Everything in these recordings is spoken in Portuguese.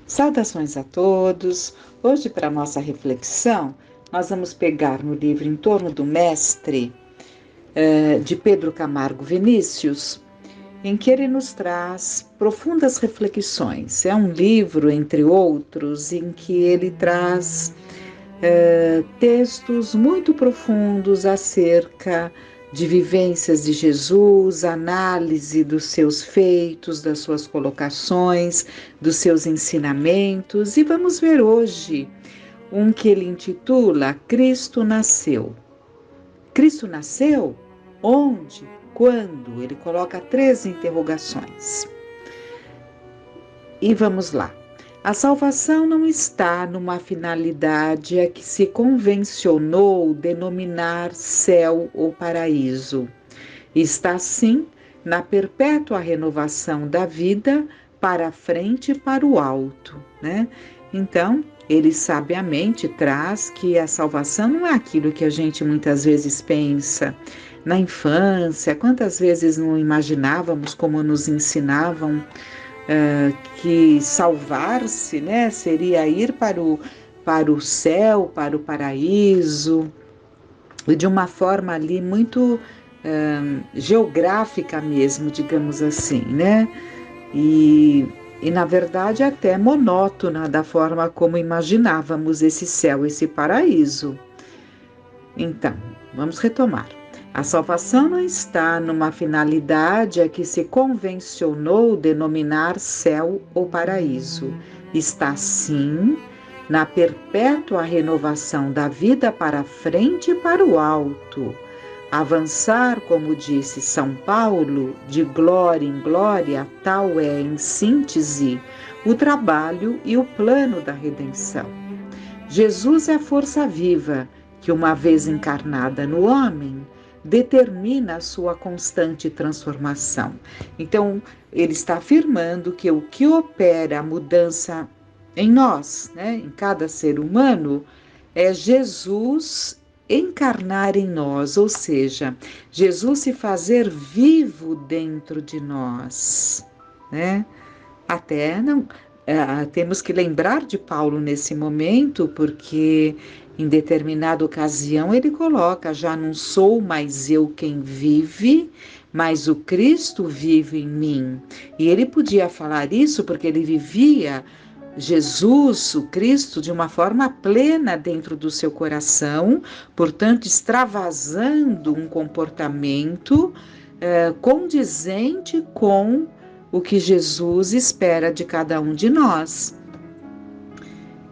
Saudações a todos! Hoje, para a nossa reflexão, nós vamos pegar no livro Em Torno do Mestre, de Pedro Camargo Vinícius, em que ele nos traz profundas reflexões. É um livro, entre outros, em que ele traz textos muito profundos acerca de vivências de Jesus, análise dos seus feitos, das suas colocações, dos seus ensinamentos. E vamos ver hoje um que ele intitula Cristo Nasceu. Cristo nasceu? Onde? Quando? Ele coloca 3 interrogações. E vamos lá. A salvação não está numa finalidade a que se convencionou denominar céu ou paraíso. Está sim na perpétua renovação da vida para frente e para o alto, né? Então, ele sabiamente traz que a salvação não é aquilo que a gente muitas vezes pensa. Na infância, quantas vezes não imaginávamos como nos ensinavam que salvar-se, né, seria ir para o céu, para o paraíso, de uma forma ali muito geográfica mesmo, digamos assim, né? E na verdade até monótona da forma como imaginávamos esse céu, esse paraíso. Então, vamos retomar. A salvação não está numa finalidade a que se convencionou denominar céu ou paraíso. Está sim na perpétua renovação da vida para frente e para o alto. Avançar, como disse São Paulo, de glória em glória, tal é, em síntese, o trabalho e o plano da redenção. Jesus é a força viva que, uma vez encarnada no homem, determina a sua constante transformação. Então, ele está afirmando que o que opera a mudança em nós, né, em cada ser humano, é Jesus encarnar em nós, ou seja, Jesus se fazer vivo dentro de nós, né? Até não, temos que lembrar de Paulo nesse momento, porque em determinada ocasião ele coloca: já não sou mais eu quem vive, mas o Cristo vive em mim. E ele podia falar isso porque ele vivia Jesus, o Cristo, de uma forma plena dentro do seu coração, portanto, extravasando um comportamento condizente com o que Jesus espera de cada um de nós.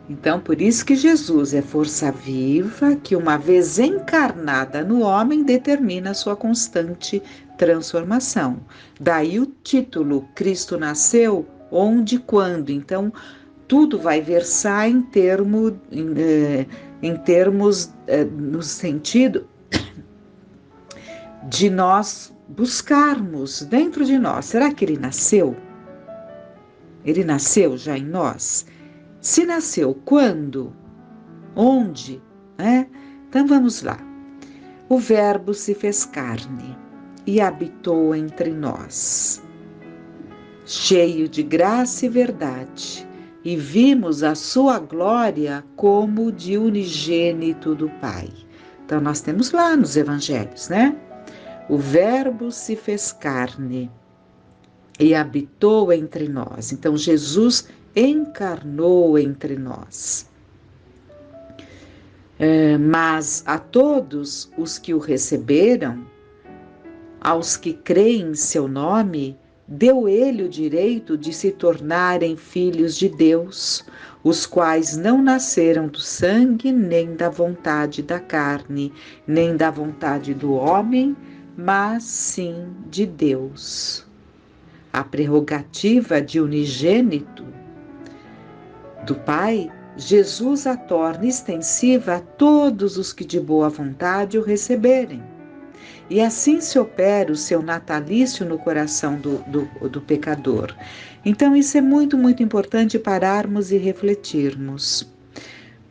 Então, por isso que Jesus é força viva, que uma vez encarnada no homem, determina a sua constante transformação. Daí o título, Cristo nasceu, onde e quando. Então, tudo vai versar em termos, no sentido de nós buscarmos dentro de nós. Será que ele nasceu? Ele nasceu já em nós? Se nasceu, quando? Onde? Então vamos lá. O Verbo se fez carne e habitou entre nós, cheio de graça e verdade, e vimos a sua glória como de unigênito do Pai. Então nós temos lá nos evangelhos, né? O Verbo se fez carne e habitou entre nós. Então Jesus encarnou entre nós. Mas a todos os que o receberam, aos que creem em seu nome, deu ele o direito de se tornarem filhos de Deus, os quais não nasceram do sangue, nem da vontade da carne, nem da vontade do homem, mas sim de Deus. A prerrogativa de unigênito do Pai, Jesus a torna extensiva a todos os que de boa vontade o receberem. E assim se opera o seu natalício no coração do pecador. Então isso é muito, muito importante pararmos e refletirmos.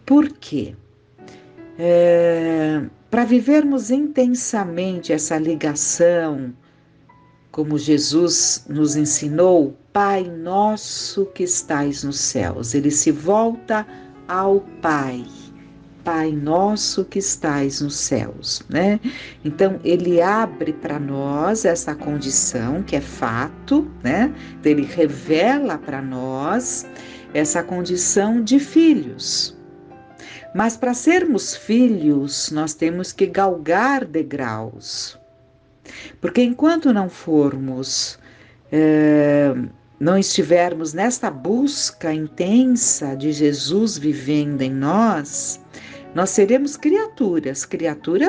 Por quê? Para vivermos intensamente essa ligação como Jesus nos ensinou, Pai nosso que estais nos céus. Ele se volta ao Pai. Pai nosso que estais nos céus, né? Então, ele abre para nós essa condição que é fato, né? Então, ele revela para nós essa condição de filhos. Mas para sermos filhos, nós temos que galgar degraus. Porque enquanto não formos, não estivermos nesta busca intensa de Jesus vivendo em nós seremos criaturas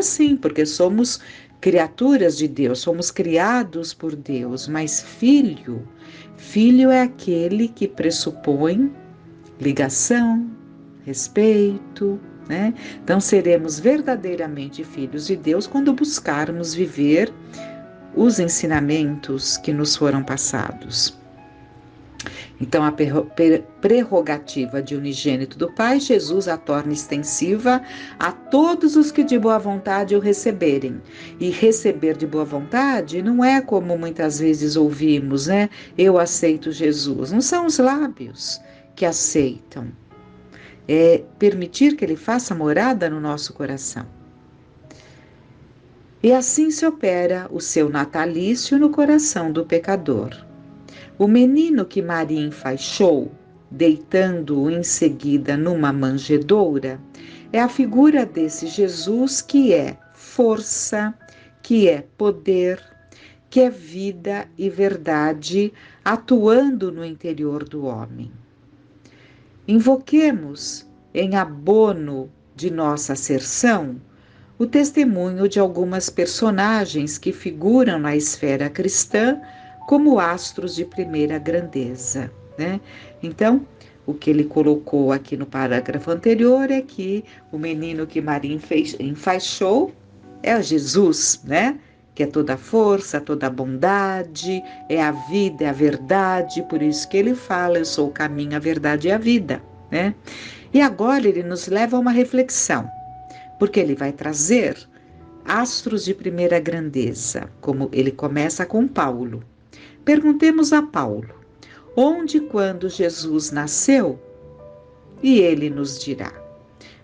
sim, porque somos criaturas de Deus, somos criados por Deus, mas filho é aquele que pressupõe ligação, respeito, né? Então seremos verdadeiramente filhos de Deus quando buscarmos viver os ensinamentos que nos foram passados. Então, a prerrogativa de unigênito do Pai, Jesus a torna extensiva a todos os que de boa vontade o receberem. E receber de boa vontade não é como muitas vezes ouvimos, né? Eu aceito Jesus. Não são os lábios que aceitam. É permitir que Ele faça morada no nosso coração. E assim se opera o seu natalício no coração do pecador. O menino que Maria enfaixou, deitando-o em seguida numa manjedoura, é a figura desse Jesus que é força, que é poder, que é vida e verdade atuando no interior do homem. Invoquemos, em abono de nossa asserção, o testemunho de algumas personagens que figuram na esfera cristã como astros de primeira grandeza, né? Então, o que ele colocou aqui no parágrafo anterior é que o menino que Maria enfaixou é Jesus, né? Que é toda a força, toda a bondade, é a vida, é a verdade, por isso que ele fala, eu sou o caminho, a verdade e a vida, né? E agora ele nos leva a uma reflexão, porque ele vai trazer astros de primeira grandeza, como ele começa com Paulo. Perguntemos a Paulo, onde e quando Jesus nasceu? E ele nos dirá,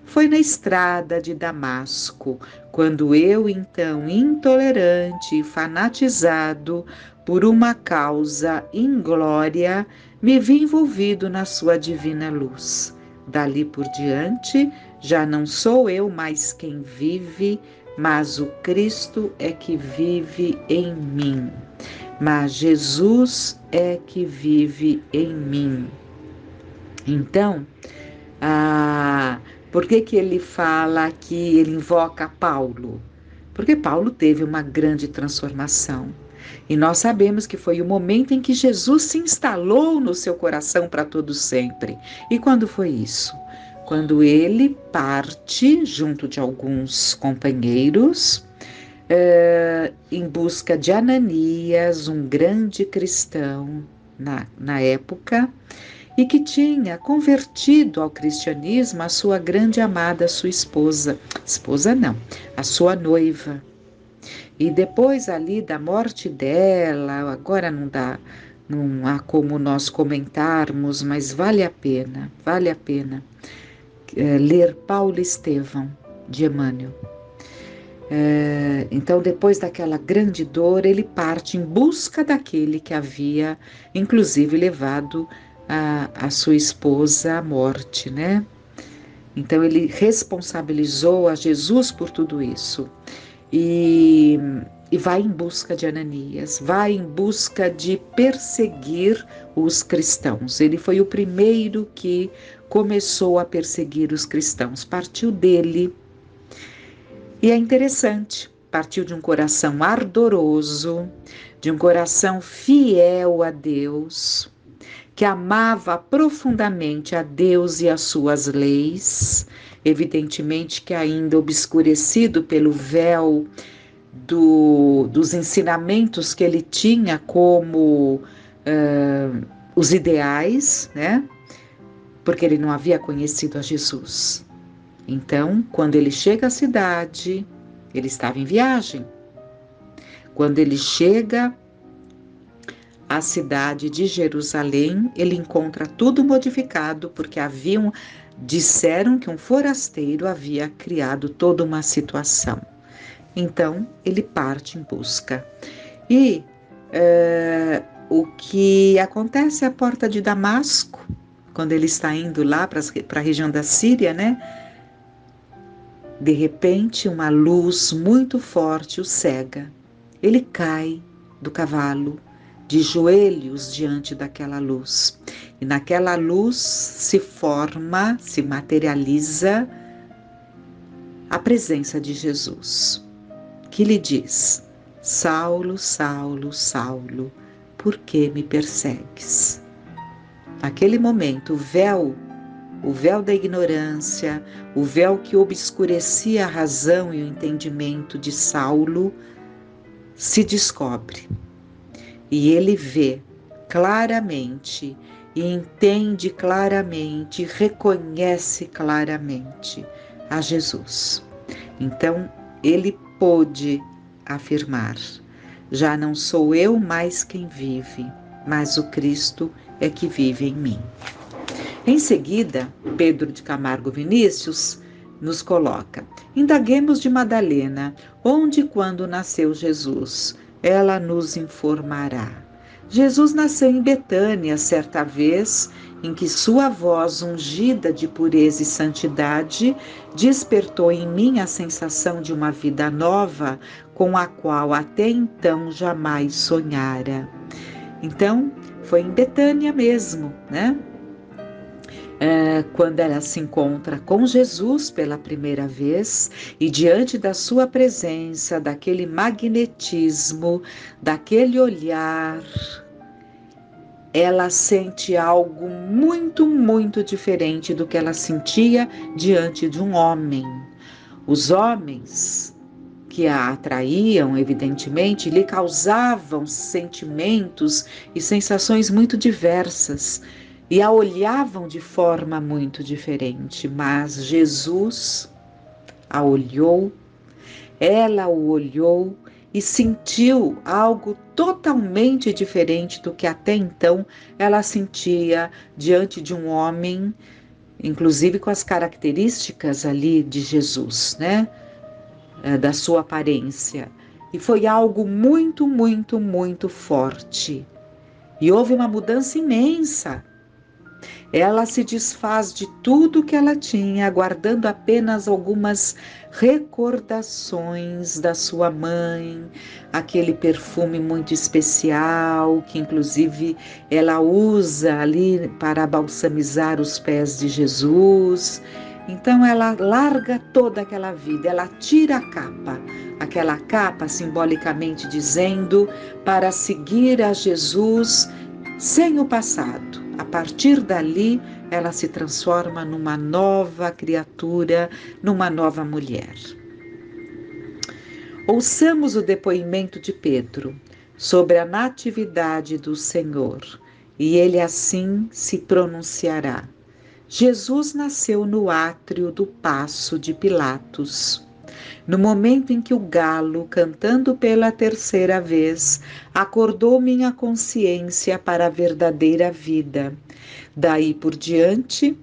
foi na estrada de Damasco, quando eu, então, intolerante e fanatizado por uma causa inglória, me vi envolvido na sua divina luz. Dali por diante, já não sou eu mais quem vive, mas o Cristo é que vive em mim. Mas Jesus é que vive em mim. Então, por que ele fala aqui, ele invoca Paulo? Porque Paulo teve uma grande transformação. E nós sabemos que foi o momento em que Jesus se instalou no seu coração para todo sempre. E quando foi isso? Quando ele parte, junto de alguns companheiros, em busca de Ananias, um grande cristão na época, e que tinha convertido ao cristianismo a sua grande amada, a sua esposa não, a sua noiva. E depois ali da morte dela, agora não há como nós comentarmos, mas vale a pena ler Paulo Estevão, de Emmanuel. Então, depois daquela grande dor, ele parte em busca daquele que havia, inclusive, levado a sua esposa à morte, né? Então, ele responsabilizou a Jesus por tudo isso. E vai em busca de Ananias, vai em busca de perseguir os cristãos. Ele foi o primeiro que começou a perseguir os cristãos, partiu dele. E é interessante, partiu de um coração ardoroso, de um coração fiel a Deus, que amava profundamente a Deus e as suas leis, evidentemente que ainda obscurecido pelo véu dos ensinamentos que ele tinha como os ideais, né? Porque ele não havia conhecido a Jesus. Então, quando ele chega à cidade, ele estava em viagem. Quando ele chega à cidade de Jerusalém, ele encontra tudo modificado, porque disseram que um forasteiro havia criado toda uma situação. Então, ele parte em busca. E o que acontece à porta de Damasco, quando ele está indo lá para a região da Síria, né? De repente, uma luz muito forte o cega. Ele cai do cavalo, de joelhos diante daquela luz. E naquela luz se materializa a presença de Jesus, que lhe diz: Saulo, Saulo, Saulo, por que me persegues? Naquele momento, o véu da ignorância, o véu que obscurecia a razão e o entendimento de Saulo, se descobre. E ele vê claramente, e entende claramente, reconhece claramente a Jesus. Então, ele pôde afirmar: já não sou eu mais quem vive, mas o Cristo é que vive em mim. Em seguida, Pedro de Camargo Vinícius nos coloca: indaguemos de Madalena, onde e quando nasceu Jesus. Ela nos informará. Jesus nasceu em Betânia, certa vez, em que sua voz ungida de pureza e santidade despertou em mim a sensação de uma vida nova, com a qual até então jamais sonhara. Então, foi em Betânia mesmo, né? Quando ela se encontra com Jesus pela primeira vez e diante da sua presença, daquele magnetismo, daquele olhar, ela sente algo muito, muito diferente do que ela sentia diante de um homem. Os homens que a atraíam, evidentemente, lhe causavam sentimentos e sensações muito diversas e a olhavam de forma muito diferente, mas Jesus a olhou, ela o olhou e sentiu algo totalmente diferente do que até então ela sentia diante de um homem, inclusive com as características ali de Jesus, né? Da sua aparência. E foi algo muito, muito, muito forte. E houve uma mudança imensa. Ela se desfaz de tudo que ela tinha, guardando apenas algumas recordações da sua mãe, aquele perfume muito especial, que inclusive ela usa ali para balsamizar os pés de Jesus. Então ela larga toda aquela vida, ela tira aquela capa simbolicamente dizendo para seguir a Jesus sem o passado. A partir dali, ela se transforma numa nova criatura, numa nova mulher. Ouçamos o depoimento de Pedro sobre a natividade do Senhor, e ele assim se pronunciará. Jesus nasceu no átrio do Paço de Pilatos. No momento em que o galo, cantando pela terceira vez, acordou minha consciência para a verdadeira vida. Daí por diante,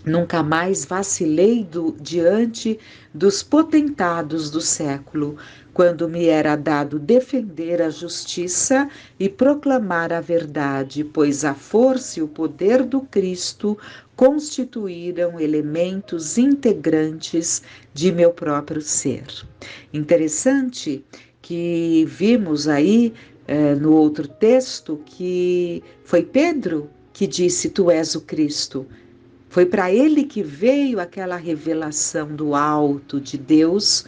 nunca mais vacilei diante dos potentados do século, quando me era dado defender a justiça e proclamar a verdade, pois a força e o poder do Cristo constituíram elementos integrantes de meu próprio ser. Interessante que vimos aí no outro texto que foi Pedro que disse: Tu és o Cristo. Foi para ele que veio aquela revelação do alto de Deus,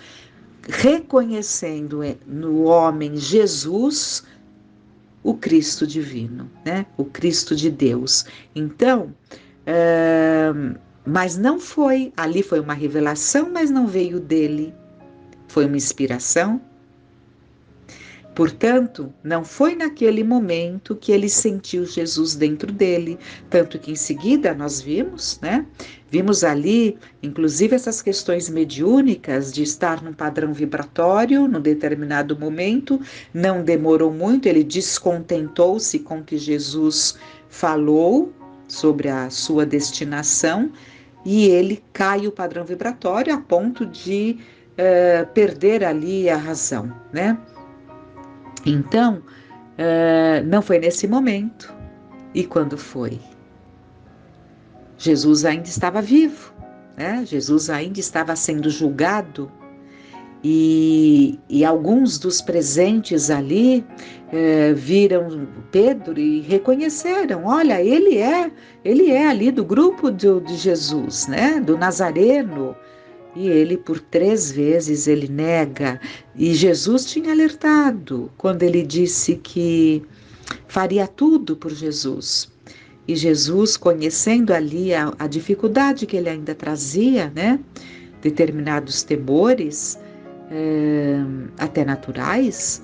reconhecendo no homem Jesus o Cristo divino, né? O Cristo de Deus. Então, mas não foi, ali foi uma revelação, mas não veio dele. Foi uma inspiração. Portanto, não foi naquele momento que ele sentiu Jesus dentro dele, tanto que em seguida nós vimos, né? Vimos ali, inclusive, essas questões mediúnicas de estar num padrão vibratório num determinado momento, não demorou muito, ele descontentou-se com o que Jesus falou sobre a sua destinação e ele cai o padrão vibratório a ponto de perder ali a razão, né? Então, não foi nesse momento. E quando foi? Jesus ainda estava vivo, né? Jesus ainda estava sendo julgado e alguns dos presentes ali viram Pedro e reconheceram, olha, ele é ali do grupo de Jesus, né? Do Nazareno. E ele, por 3 vezes, ele nega. E Jesus tinha alertado quando ele disse que faria tudo por Jesus. E Jesus, conhecendo ali a dificuldade que ele ainda trazia, né? Determinados temores, até naturais,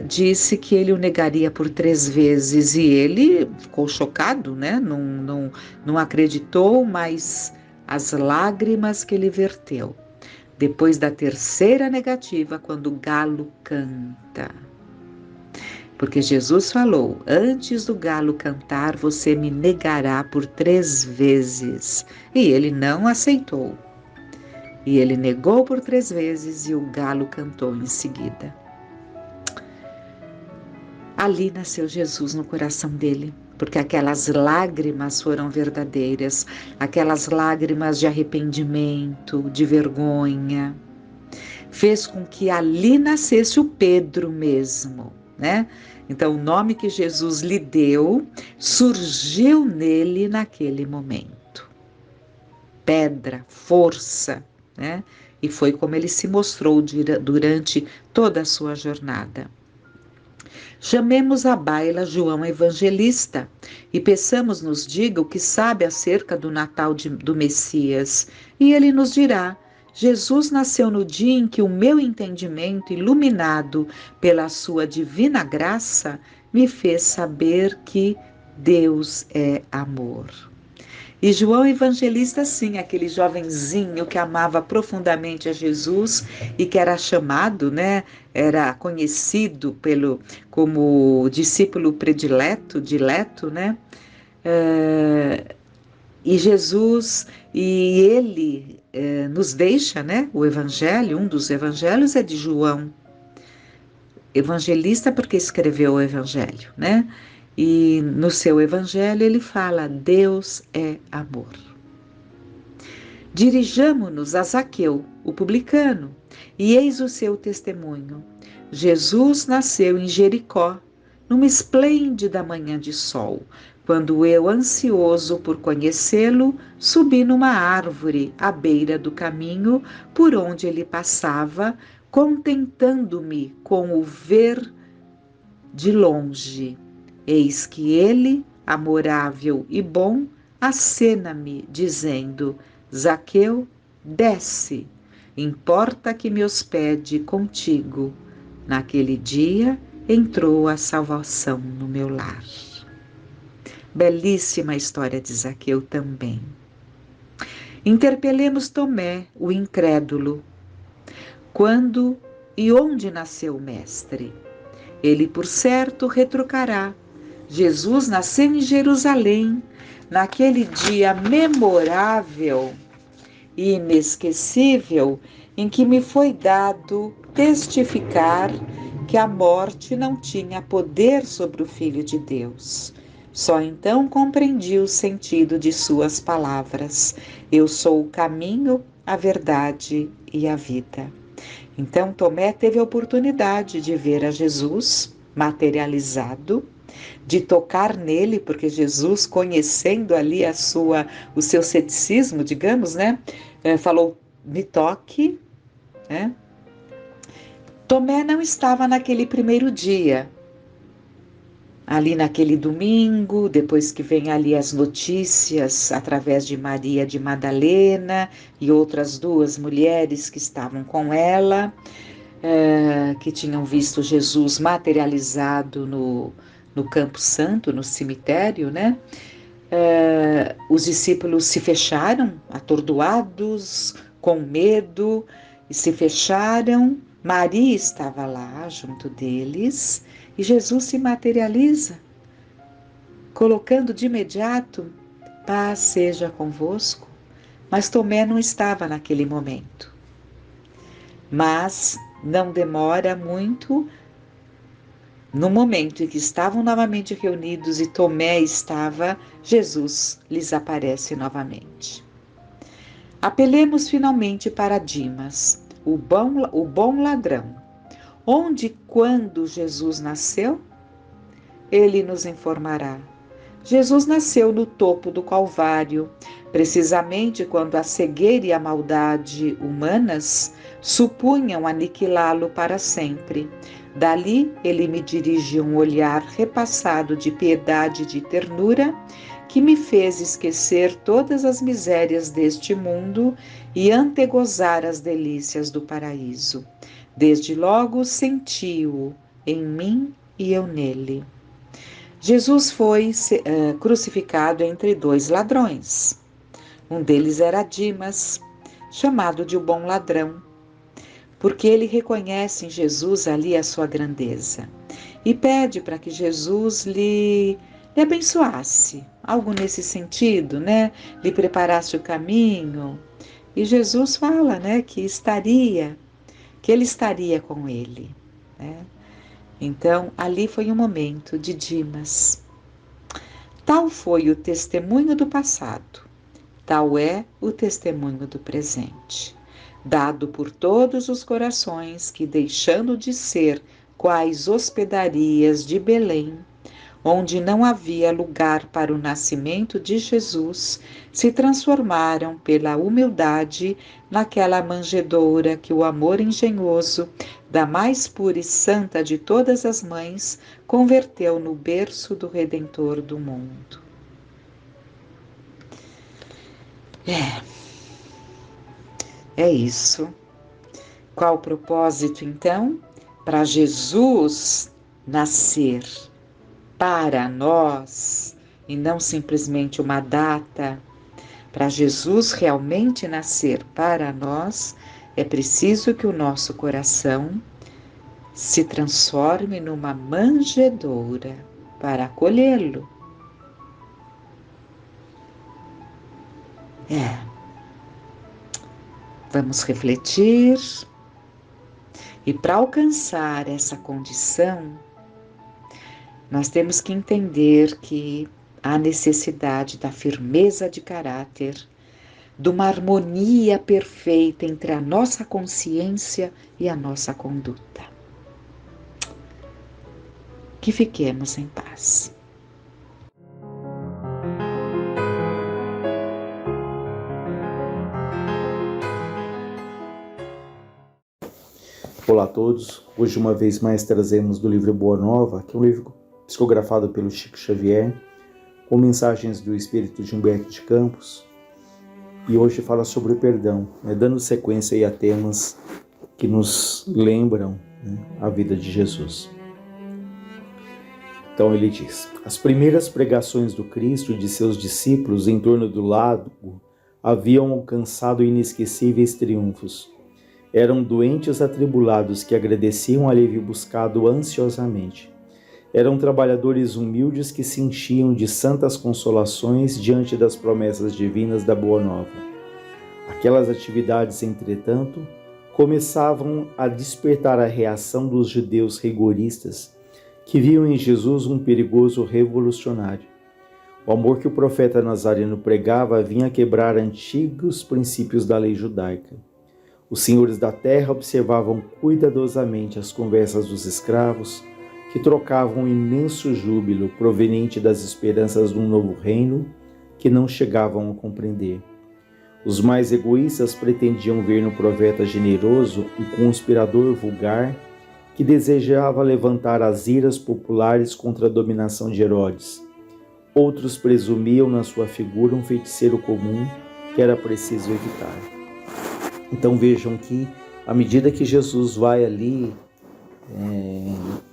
disse que ele o negaria por 3 vezes. E ele ficou chocado, né? Não acreditou, mas as lágrimas que ele verteu. Depois da 3ª negativa, quando o galo canta. Porque Jesus falou, antes do galo cantar, você me negará por 3 vezes. E ele não aceitou. E ele negou por 3 vezes e o galo cantou em seguida. Ali nasceu Jesus no coração dele, porque aquelas lágrimas foram verdadeiras, aquelas lágrimas de arrependimento, de vergonha, fez com que ali nascesse o Pedro mesmo, né? Então o nome que Jesus lhe deu surgiu nele naquele momento. Pedra, força, né? E foi como ele se mostrou durante toda a sua jornada. Chamemos à baila João Evangelista e peçamos nos diga o que sabe acerca do Natal do Messias. E ele nos dirá, Jesus nasceu no dia em que o meu entendimento, iluminado pela sua divina graça, me fez saber que Deus é amor. E João Evangelista, sim, aquele jovenzinho que amava profundamente a Jesus e que era chamado, né, era conhecido como discípulo dileto, né? E Jesus, e ele nos deixa, né, o evangelho, um dos evangelhos é de João. Evangelista porque escreveu o evangelho, né? E no seu evangelho ele fala, Deus é amor. Dirijamo-nos a Zaqueu, o publicano, e eis o seu testemunho. Jesus nasceu em Jericó, numa esplêndida manhã de sol, quando eu, ansioso por conhecê-lo, subi numa árvore à beira do caminho por onde ele passava, contentando-me com o ver de longe. Eis que ele, amorável e bom, acena-me, dizendo, Zaqueu, desce, importa que me hospede contigo. Naquele dia entrou a salvação no meu lar. Belíssima história de Zaqueu também. Interpelemos Tomé, o incrédulo. Quando e onde nasceu o Mestre? Ele, por certo, retrucará. Jesus nasceu em Jerusalém, naquele dia memorável e inesquecível em que me foi dado testificar que a morte não tinha poder sobre o Filho de Deus. Só então compreendi o sentido de suas palavras. Eu sou o caminho, a verdade e a vida. Então Tomé teve a oportunidade de ver a Jesus materializado, de tocar nele, porque Jesus, conhecendo ali o seu ceticismo, digamos, né, falou, me toque, né? Tomé não estava naquele primeiro dia, ali naquele domingo, depois que vem ali as notícias através de Maria de Madalena e outras 2 mulheres que estavam com ela, que tinham visto Jesus materializado no Campo Santo, no cemitério, né? Os discípulos se fecharam, atordoados, com medo, e se fecharam. Maria estava lá junto deles e Jesus se materializa, colocando de imediato: paz seja convosco. Mas Tomé não estava naquele momento. Mas não demora muito. No momento em que estavam novamente reunidos e Tomé estava, Jesus lhes aparece novamente. Apelemos finalmente para Dimas, o bom ladrão. Onde e quando Jesus nasceu? Ele nos informará. Jesus nasceu no topo do Calvário, precisamente quando a cegueira e a maldade humanas supunham aniquilá-lo para sempre. Dali ele me dirige um olhar repassado de piedade e de ternura, que me fez esquecer todas as misérias deste mundo e antegozar as delícias do paraíso. Desde logo senti-o em mim e eu nele. Jesus foi crucificado entre dois ladrões. Um deles era Dimas, chamado de o bom ladrão, porque ele reconhece em Jesus ali a sua grandeza e pede para que Jesus lhe abençoasse, algo nesse sentido, né? Lhe preparasse o caminho. E Jesus fala, né, que ele estaria com ele, né? Então, ali foi um momento de Dimas. Tal foi o testemunho do passado, tal é o testemunho do presente, dado por todos os corações que, deixando de ser quais hospedarias de Belém, onde não havia lugar para o nascimento de Jesus, se transformaram pela humildade naquela manjedoura que o amor engenhoso da mais pura e santa de todas as mães converteu no berço do Redentor do mundo. É isso. Qual o propósito, então? Para Jesus nascer para nós e não simplesmente uma data. Para Jesus realmente nascer para nós, é preciso que o nosso coração se transforme numa manjedoura para acolhê-lo. Vamos refletir. E para alcançar essa condição, nós temos que entender que há necessidade da firmeza de caráter, de uma harmonia perfeita entre a nossa consciência e a nossa conduta. Que fiquemos em paz. Olá a todos, hoje uma vez mais trazemos do livro Boa Nova, que é um livro psicografado pelo Chico Xavier, com mensagens do espírito de Humberto de Campos, e hoje fala sobre o perdão, dando sequência aí a temas que nos lembram a vida de Jesus. Então ele diz: as primeiras pregações do Cristo e de seus discípulos em torno do lago haviam alcançado inesquecíveis triunfos. Eram doentes atribulados que agradeciam o alívio buscado ansiosamente. Eram trabalhadores humildes que se enchiam de santas consolações diante das promessas divinas da Boa Nova. Aquelas atividades, entretanto, começavam a despertar a reação dos judeus rigoristas, que viam em Jesus um perigoso revolucionário. O amor que o profeta Nazareno pregava vinha quebrar antigos princípios da lei judaica. Os senhores da terra observavam cuidadosamente as conversas dos escravos, que trocavam um imenso júbilo proveniente das esperanças de um novo reino que não chegavam a compreender. Os mais egoístas pretendiam ver no profeta generoso um conspirador vulgar que desejava levantar as iras populares contra a dominação de Herodes. Outros presumiam na sua figura um feiticeiro comum que era preciso evitar. Então vejam que À medida que Jesus vai ali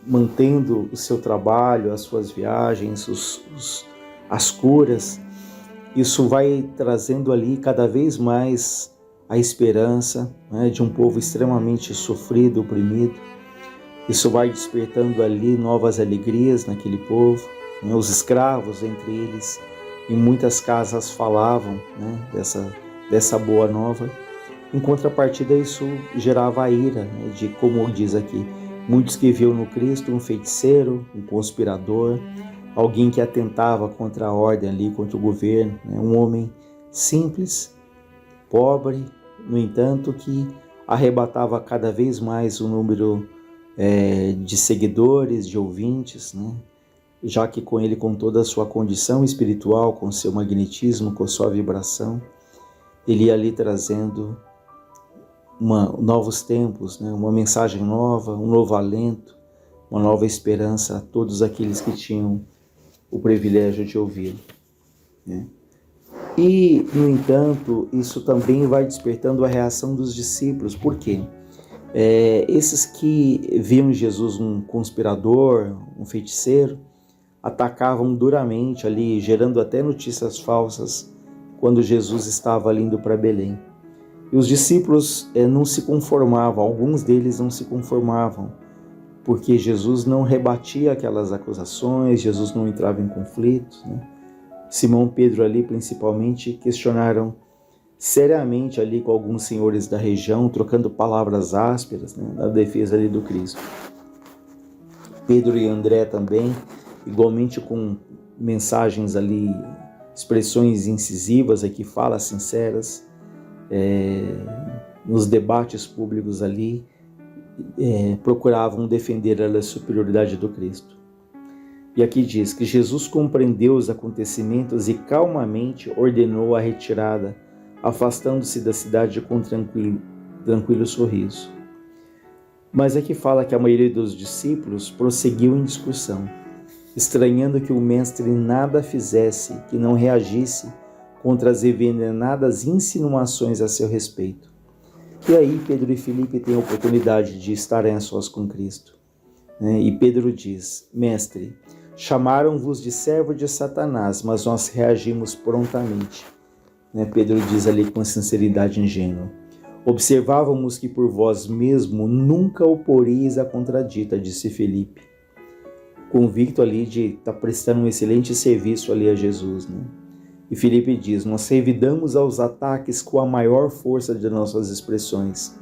mantendo o seu trabalho, as suas viagens, as curas, isso vai trazendo ali cada vez mais a esperança, né, de um povo extremamente sofrido, oprimido. Isso vai despertando ali novas alegrias naquele povo, né, os escravos entre eles, em muitas casas falavam, né, dessa boa nova. Em contrapartida, isso gerava a ira, né, de, como diz aqui, muitos que viam no Cristo um feiticeiro, um conspirador, alguém que atentava contra a ordem ali, contra o governo, né, um homem simples, pobre, no entanto, que arrebatava cada vez mais o número de seguidores, de ouvintes, né, já que com ele, com toda a sua condição espiritual, com seu magnetismo, com sua vibração, ele ia ali trazendo novos tempos, né? Uma mensagem nova, um novo alento, uma nova esperança a todos aqueles que tinham o privilégio de ouvi-lo, né? E, no entanto, isso também vai despertando a reação dos discípulos. Por quê? Esses que viam em Jesus um conspirador, um feiticeiro, atacavam duramente ali, gerando até notícias falsas quando Jesus estava indo para Belém. E os discípulos não se conformavam, alguns deles não se conformavam, porque Jesus não rebatia aquelas acusações, Jesus não entrava em conflitos, né? Simão Pedro ali principalmente questionaram seriamente ali com alguns senhores da região, trocando palavras ásperas, né, na defesa ali do Cristo. Pedro e André também, igualmente com mensagens ali, expressões incisivas aqui, falas sinceras, nos debates públicos ali, procuravam defender a superioridade do Cristo. E aqui diz que Jesus compreendeu os acontecimentos e calmamente ordenou a retirada, afastando-se da cidade com tranquilo sorriso. Mas aqui fala que a maioria dos discípulos prosseguiu em discussão, estranhando que o mestre nada fizesse, que não reagisse contra as envenenadas insinuações a seu respeito. E aí Pedro e Filipe têm a oportunidade de estarem a sós com Cristo, né? E Pedro diz: Mestre, chamaram-vos de servo de Satanás, mas nós reagimos prontamente, né? Pedro diz ali com sinceridade ingênua: observávamos que por vós mesmo nunca oporeis a contradita, disse Filipe, convicto ali de estar prestando um excelente serviço ali a Jesus, né? E Filipe diz: nós revidamos aos ataques com a maior força de nossas expressões.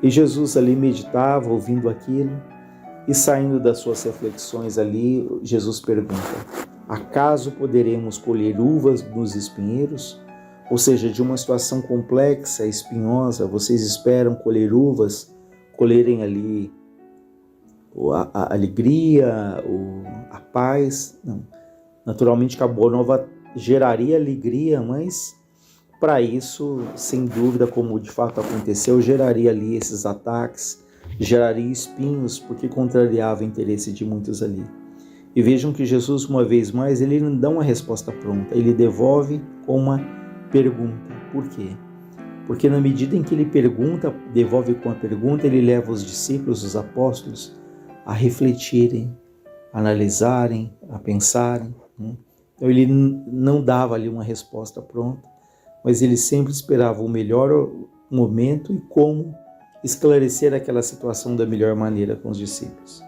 E Jesus ali meditava, ouvindo aquilo, e saindo das suas reflexões ali, Jesus pergunta: acaso poderemos colher uvas nos espinheiros? Ou seja, de uma situação complexa, espinhosa, vocês esperam colher uvas, colherem ali a alegria, a paz? Não. Naturalmente que a boa nova geraria alegria, mas para isso, sem dúvida, como de fato aconteceu, geraria ali esses ataques, geraria espinhos, porque contrariava o interesse de muitos ali. E vejam que Jesus, uma vez mais, ele não dá uma resposta pronta, ele devolve com uma pergunta. Por quê? Porque na medida em que ele pergunta, devolve com a pergunta, ele leva os discípulos, os apóstolos, a refletirem, a analisarem, a pensarem, né? Então ele não dava ali uma resposta pronta, mas ele sempre esperava o melhor momento e como esclarecer aquela situação da melhor maneira com os discípulos.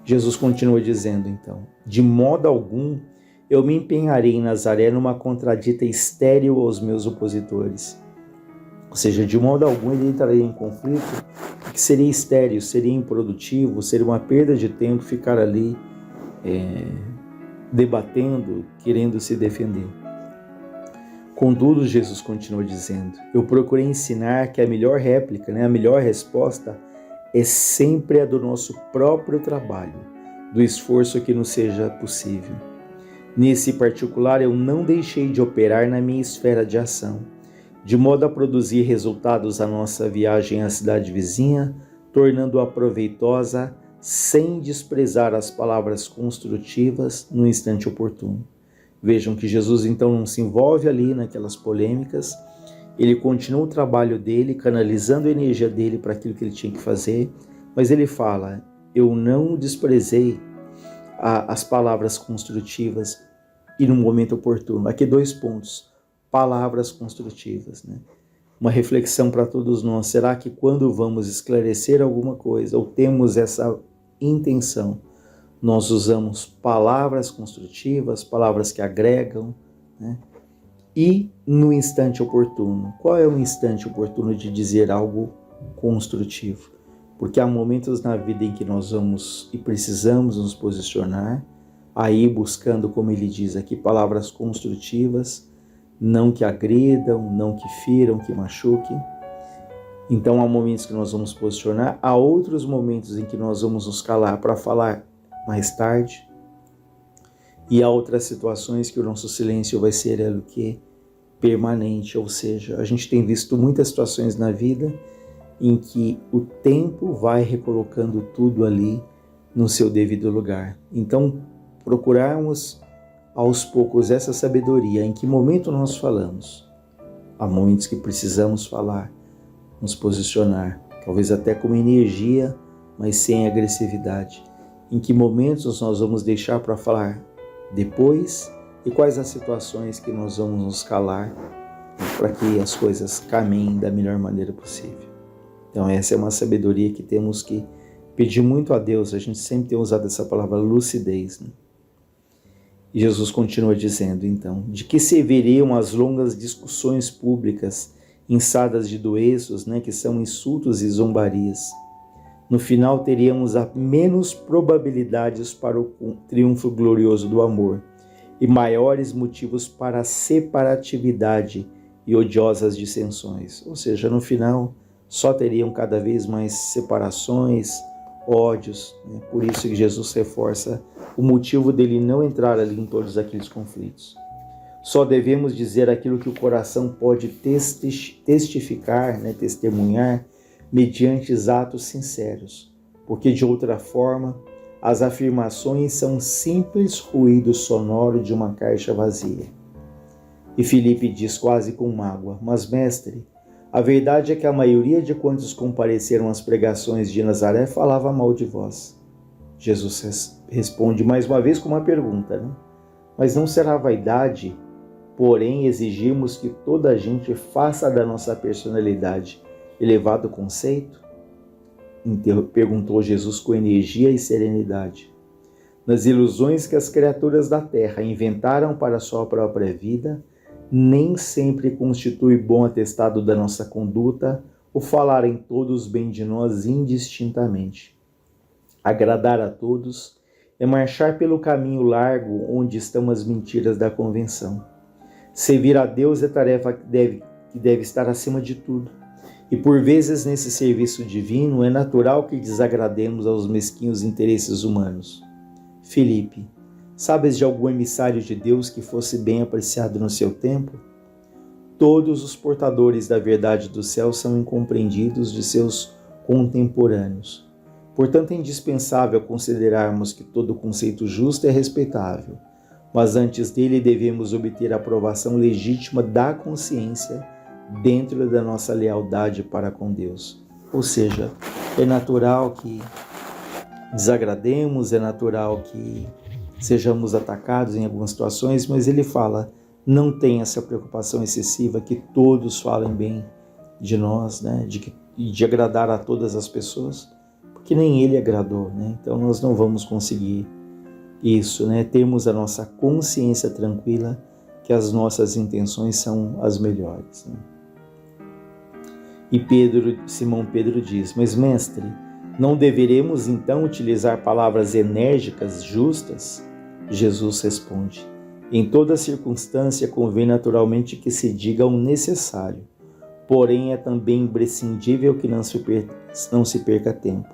Jesus continua dizendo então: de modo algum eu me empenharei em Nazaré numa contradita estéril aos meus opositores. Ou seja, de modo algum ele entraria em conflito que seria estéril, seria improdutivo, seria uma perda de tempo ficar ali debatendo, querendo se defender. Contudo, Jesus continua dizendo: eu procurei ensinar que a melhor réplica, a melhor resposta é sempre a do nosso próprio trabalho, do esforço que nos seja possível. Nesse particular, eu não deixei de operar na minha esfera de ação, de modo a produzir resultados à nossa viagem à cidade vizinha, tornando-a proveitosa sem desprezar as palavras construtivas no instante oportuno. Vejam que Jesus então não se envolve ali naquelas polêmicas Ele continua o trabalho dele, canalizando a energia dele para aquilo que ele tinha que fazer, mas ele fala: eu não desprezei as palavras construtivas e no momento oportuno. Aqui 2 pontos: palavras construtivas, né? Uma reflexão para todos nós: será que quando vamos esclarecer alguma coisa ou temos essa intenção, nós usamos palavras construtivas, palavras que agregam, né? E no instante oportuno, qual é o instante oportuno de dizer algo construtivo? Porque há momentos na vida em que nós vamos e precisamos nos posicionar, aí buscando, como ele diz aqui, palavras construtivas, não que agridam, não que firam, que machuquem. Então há momentos que nós vamos posicionar, há outros momentos em que nós vamos nos calar para falar mais tarde, e há outras situações que o nosso silêncio vai ser o que? Permanente, ou seja, a gente tem visto muitas situações na vida em que o tempo vai recolocando tudo ali no seu devido lugar. Então, procurarmos aos poucos essa sabedoria, em que momento nós falamos. Há momentos que precisamos falar, nos posicionar, talvez até com energia, mas sem agressividade. Em que momentos nós vamos deixar para falar depois e quais as situações que nós vamos nos calar para que as coisas caminhem da melhor maneira possível. Então essa é uma sabedoria que temos que pedir muito a Deus. A gente sempre tem usado essa palavra lucidez, né? E Jesus continua dizendo, então: de que serviriam as longas discussões públicas, inçadas de doenços, né, que são insultos e zombarias? No final teríamos a menos probabilidades para o triunfo glorioso do amor e maiores motivos para a separatividade e odiosas dissensões. Ou seja, no final só teriam cada vez mais separações, ódios, né? Por isso que Jesus reforça o motivo dele não entrar ali em todos aqueles conflitos. Só devemos dizer aquilo que o coração pode testificar, né? Testemunhar, mediante atos sinceros, porque de outra forma as afirmações são simples ruído sonoro de uma caixa vazia. E Filipe diz quase com mágoa: mas mestre, a verdade é que a maioria de quantos compareceram às pregações de Nazaré falava mal de vós. Jesus responde mais uma vez com uma pergunta, né? Mas não será vaidade, porém, exigirmos que toda a gente faça da nossa personalidade elevado conceito? Perguntou Jesus com energia e serenidade. Nas ilusões que as criaturas da terra inventaram para a sua própria vida, nem sempre constitui bom atestado da nossa conduta o falarem todos bem de nós indistintamente. Agradar a todos é marchar pelo caminho largo onde estão as mentiras da convenção. Servir a Deus é tarefa que deve estar acima de tudo. E por vezes nesse serviço divino é natural que desagrademos aos mesquinhos interesses humanos. Filipe, sabes de algum emissário de Deus que fosse bem apreciado no seu tempo? Todos os portadores da verdade do céu são incompreendidos de seus contemporâneos. Portanto, é indispensável considerarmos que todo conceito justo é respeitável, mas antes dele devemos obter a aprovação legítima da consciência dentro da nossa lealdade para com Deus. Ou seja, é natural que desagrademos, é natural que sejamos atacados em algumas situações, mas ele fala: não tenha essa preocupação excessiva que todos falem bem de nós, né? de agradar a todas as pessoas, porque nem ele agradou, né? Então nós não vamos conseguir isso, né? Temos a nossa consciência tranquila que as nossas intenções são as melhores, né? E Simão Pedro diz: mas mestre, não deveremos então utilizar palavras enérgicas, justas? Jesus responde: em toda circunstância convém naturalmente que se diga o necessário, porém é também imprescindível que não se perca tempo.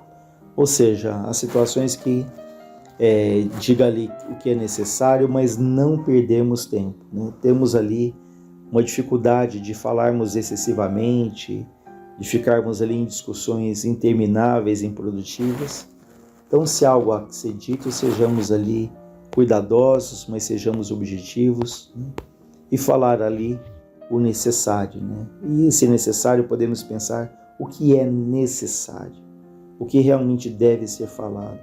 Ou seja, há situações que diga ali o que é necessário, mas não perdemos tempo, né? Temos ali uma dificuldade de falarmos excessivamente, de ficarmos ali em discussões intermináveis, improdutivas. Então, se há algo a ser dito, sejamos ali cuidadosos, mas sejamos objetivos, né? E falar ali o necessário, né? E esse necessário podemos pensar o que é necessário, o que realmente deve ser falado,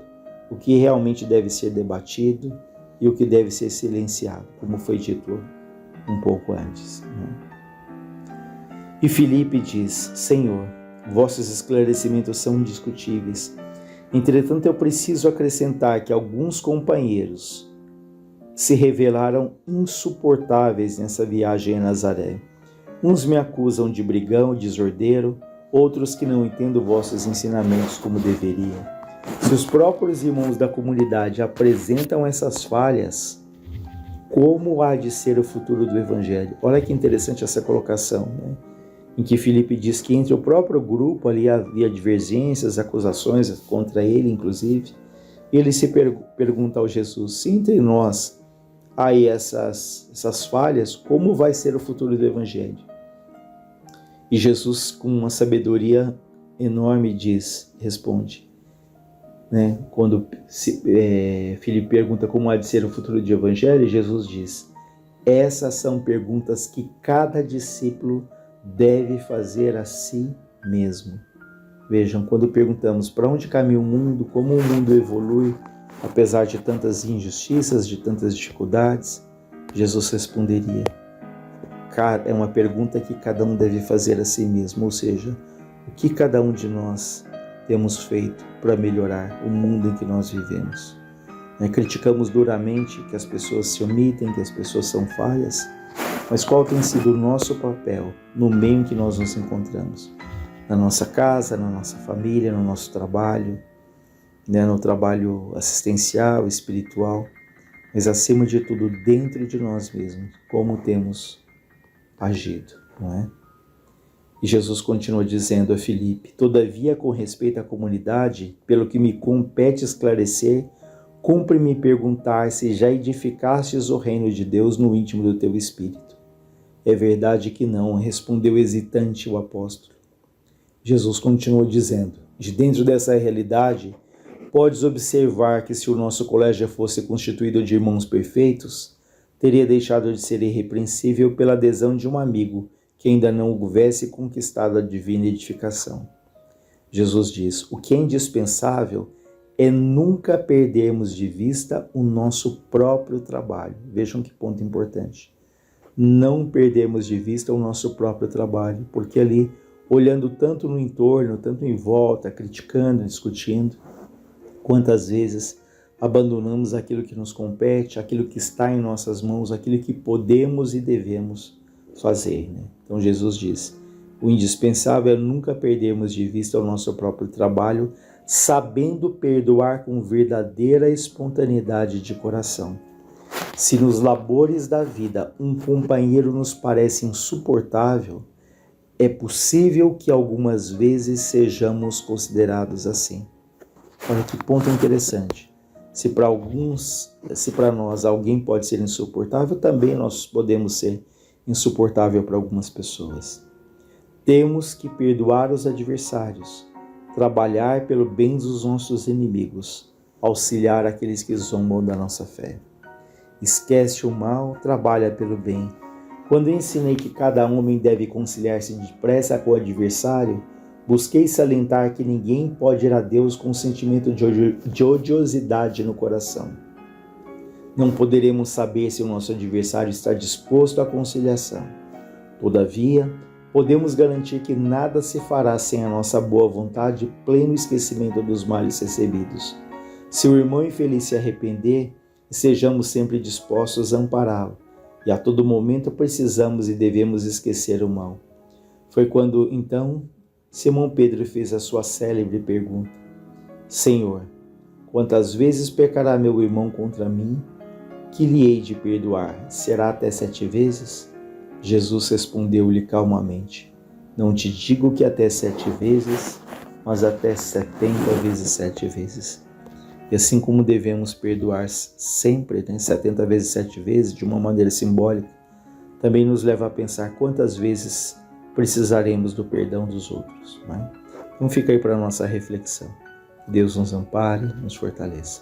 o que realmente deve ser debatido e o que deve ser silenciado, como foi dito um pouco antes, né? E Filipe diz: Senhor, vossos esclarecimentos são indiscutíveis. Entretanto, eu preciso acrescentar que alguns companheiros se revelaram insuportáveis nessa viagem a Nazaré. Uns me acusam de brigão, desordeiro, outros que não entendo vossos ensinamentos como deveriam. Se os próprios irmãos da comunidade apresentam essas falhas, como há de ser o futuro do Evangelho? Olha que interessante essa colocação, né? Em que Filipe diz que entre o próprio grupo ali havia divergências, acusações contra ele, inclusive. Ele se pergunta ao Jesus: se entre nós há aí essas falhas, como vai ser o futuro do Evangelho? E Jesus, com uma sabedoria enorme, responde, né? Quando Filipe pergunta como há de ser o futuro do Evangelho, Jesus diz: essas são perguntas que cada discípulo deve fazer a si mesmo. Vejam, quando perguntamos para onde caminha o mundo, como o mundo evolui, apesar de tantas injustiças, de tantas dificuldades, Jesus responderia: é uma pergunta que cada um deve fazer a si mesmo, ou seja, o que cada um de nós temos feito para melhorar o mundo em que nós vivemos. Criticamos duramente que as pessoas se omitem, que as pessoas são falhas, mas qual tem sido o nosso papel no meio em que nós nos encontramos? Na nossa casa, na nossa família, no nosso trabalho, no trabalho assistencial, espiritual, mas acima de tudo dentro de nós mesmos, como temos agido, não é? E Jesus continua dizendo a Filipe: todavia, com respeito à comunidade, pelo que me compete esclarecer, cumpre-me perguntar se já edificastes o reino de Deus no íntimo do teu espírito. É verdade que não, respondeu hesitante o apóstolo. Jesus continuou dizendo: de dentro dessa realidade, podes observar que se o nosso colégio fosse constituído de irmãos perfeitos, teria deixado de ser irrepreensível pela adesão de um amigo que ainda não houvesse conquistado a divina edificação. Jesus diz: o que é indispensável é nunca perdermos de vista o nosso próprio trabalho. Vejam que ponto importante. Não perdermos de vista o nosso próprio trabalho, porque ali, olhando tanto no entorno, tanto em volta, criticando, discutindo, quantas vezes abandonamos aquilo que nos compete, aquilo que está em nossas mãos, aquilo que podemos e devemos fazer, né? Então Jesus diz: o indispensável é nunca perdermos de vista o nosso próprio trabalho, sabendo perdoar com verdadeira espontaneidade de coração. Se nos labores da vida um companheiro nos parece insuportável, é possível que algumas vezes sejamos considerados assim. Olha que ponto interessante. Se para nós alguém pode ser insuportável, também nós podemos ser insuportável para algumas pessoas. Temos que perdoar os adversários, trabalhar pelo bem dos nossos inimigos, auxiliar aqueles que zombam da nossa fé. Esquece o mal, trabalha pelo bem. Quando ensinei que cada homem deve conciliar-se depressa com o adversário, busquei salientar que ninguém pode ir a Deus com um sentimento de odiosidade no coração. Não poderemos saber se o nosso adversário está disposto à conciliação. Todavia, podemos garantir que nada se fará sem a nossa boa vontade e pleno esquecimento dos males recebidos. Se o irmão infeliz se arrepender, sejamos sempre dispostos a ampará-lo, e a todo momento precisamos e devemos esquecer o mal. Foi quando, então, Simão Pedro fez a sua célebre pergunta: Senhor, quantas vezes pecará meu irmão contra mim? Que lhe hei de perdoar? Será até 7 vezes? Jesus respondeu-lhe calmamente: não te digo que até 7 vezes, mas até 70 vezes 7 vezes. E assim como devemos perdoar sempre, 70 vezes 7 vezes, de uma maneira simbólica, também nos leva a pensar quantas vezes precisaremos do perdão dos outros, não é? Então fica aí para a nossa reflexão. Deus nos ampare, nos fortaleça.